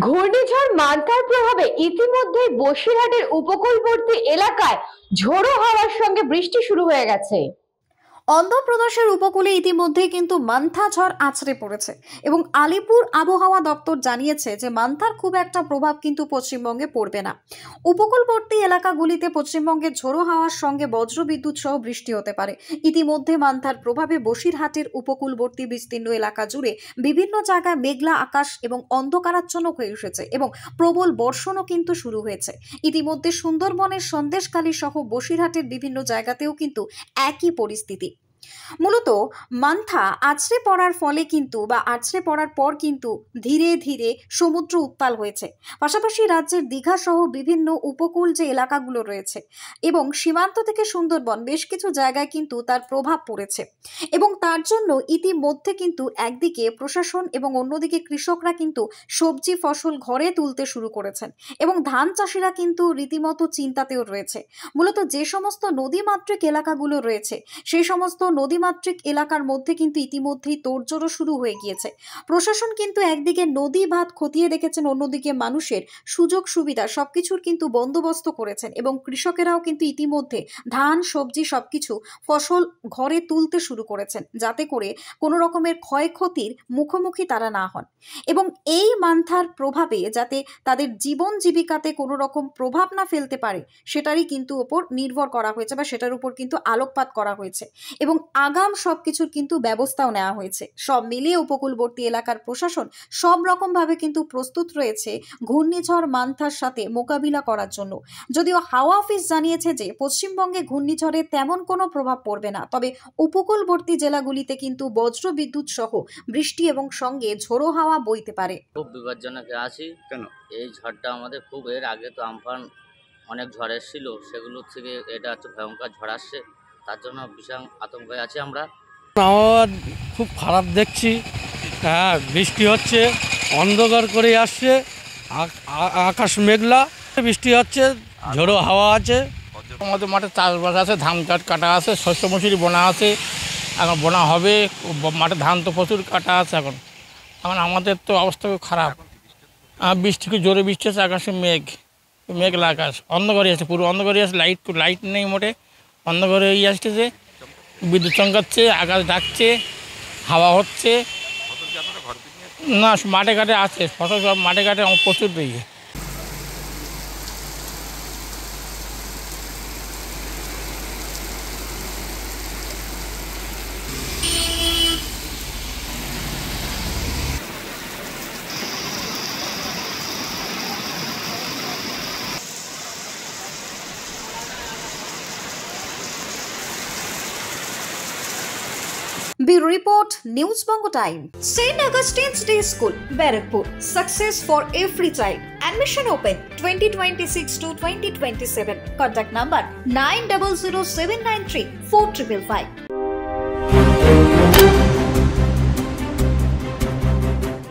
ঘূর্ণিঝড় মান্থার প্রভাবে ইতিমধ্যে বসিরহাটের উপকূলবর্তী এলাকায় ঝোড়ো হাওয়ার সঙ্গে বৃষ্টি শুরু হয়ে গেছে। অন্ধ্রপ্রদেশের উপকূলে ইতিমধ্যে কিন্তু মান্থা ঝড় আছড়ে পড়েছে এবং আলিপুর আবহাওয়া দপ্তর জানিয়েছে যে মান্থার খুব একটা প্রভাব কিন্তু পশ্চিমবঙ্গে পড়বে না। উপকূলবর্তী এলাকাগুলিতে পশ্চিমবঙ্গের ঝোড়ো হাওয়ার সঙ্গে বজ্রবিদ্যুৎ সহ বৃষ্টি হতে পারে। ইতিমধ্যে মান্থার প্রভাবে বসিরহাটের উপকূলবর্তী বিস্তীর্ণ এলাকা জুড়ে বিভিন্ন জায়গায় মেঘলা আকাশ এবং অন্ধকারাচ্ছন্ন হয়ে এসেছে এবং প্রবল বর্ষণও কিন্তু শুরু হয়েছে। ইতিমধ্যে সুন্দরবনের সন্দেশখালী সহ বসিরহাটের বিভিন্ন জায়গাতেও কিন্তু একই পরিস্থিতি। মূলত মান্থা আছড়ে পড়ার ফলে কিন্তু বা আছড়ে পড়ার পর কিন্তু ধীরে ধীরে সমুদ্র উত্তাল হয়েছে। পাশাপাশি রাজ্যের দীঘা সহ বিভিন্ন উপকূল যে এলাকাগুলো রয়েছে এবং সীমান্ত থেকে সুন্দরবন বেশ কিছু জায়গায় কিন্তু তার প্রভাব পড়েছে এবং তার জন্য ইতিমধ্যে কিন্তু একদিকে প্রশাসন এবং অন্যদিকে কৃষকরা কিন্তু সবজি ফসল ঘরে তুলতে শুরু করেছেন এবং ধান চাষিরা কিন্তু রীতিমতো চিন্তাতেও রয়েছে। মূলত যে সমস্ত নদীমাতৃক এলাকাগুলো রয়েছে সেই সমস্ত নদীমাতৃক এলাকার মধ্যে কিন্তু ইতিমধ্যেই তোড়জোড় শুরু হয়ে গিয়েছে। প্রশাসন কিন্তু একদিকে নদী বাঁধ খতিয়ে দেখেছেন, অন্যদিকে মানুষের সুযোগ সুবিধা সবকিছুর কিন্তু বন্দোবস্ত করেছেন এবং কৃষকেরাও কিন্তু ইতিমধ্যে ধান সবজি সবকিছু ফসল ঘরে তুলতে শুরু করেছেন যাতে করে কোনো রকমের ক্ষয়ক্ষতির মুখোমুখি তারা না হন এবং এই মান্থার প্রভাবে যাতে তাদের জীবন জীবিকাতে কোনো রকম প্রভাব না ফেলতে পারে সেটারই কিন্তু ওপর নির্ভর করা হয়েছে বা সেটার উপর কিন্তু আলোকপাত করা হয়েছে এবং আগাম সবকিছুর কিন্তু ব্যবস্থাও নেওয়া হয়েছে। সব মিলিয়ে উপকূলবর্তী এলাকার প্রশাসন সব রকম ভাবে কিন্তু প্রস্তুত রয়েছে ঘূর্ণিঝড় মান্থার সাথে মোকাবিলা করার জন্য। যদিও হাওয়া অফিস জানিয়েছে যে পশ্চিমবঙ্গে ঘূর্ণিঝড়ের তেমন কোনো প্রভাব পড়বে না, তবে উপকূলবর্তী জেলাগুলিতে কিন্তু বজ্র বিদ্যুৎ সহ বৃষ্টি এবং সঙ্গে ঝোড়ো হাওয়া বইতে পারে। খুব বিপজ্জনক আছি কেন এই ঝড়টা আমাদের খুব, এর আগে তো আমফান অনেক ঝড় এসেছিল, সেগুলোর থেকে এটা হচ্ছে ভয়ঙ্কর ঝড় আসছে, তার জন্য ভীষণ আতঙ্কে আছি আমরা। আবহাওয়া খুব খারাপ দেখছি, হ্যাঁ বৃষ্টি হচ্ছে, অন্ধকার করে আসছে, আকাশ মেঘলা, বৃষ্টি হচ্ছে, ঝোড়ো হাওয়া আছে। আমাদের মাঠে চাষবাস আছে, ধান কাটা আছে, শস্য মসুরি বোনা আছে, এখন বোনা হবে, মাঠে ধান তো প্রচুর কাটা আছে। এখন আমাদের তো অবস্থা খুব খারাপ, বৃষ্টি খুব জোরে বৃষ্টি আছে, আকাশে মেঘলা আকাশ, অন্ধকারে আছে, পুরো অন্ধকারে আছে, লাইট নেই মোটে, অন্ধকারে আসতেছে, বিদ্যুৎ চমকাচ্ছে, আকাশ ডাকছে, হাওয়া হচ্ছে না, মাঠে ঘাটে আছে ফসল, সব মাঠে ঘাটে প্রচুর পেয়ে। Bureau Report, News Bongo Time. St. Augustine's Day School, Barakpur. Success for every child. Admission open 2026 to 2027. Contact number 900793 4555.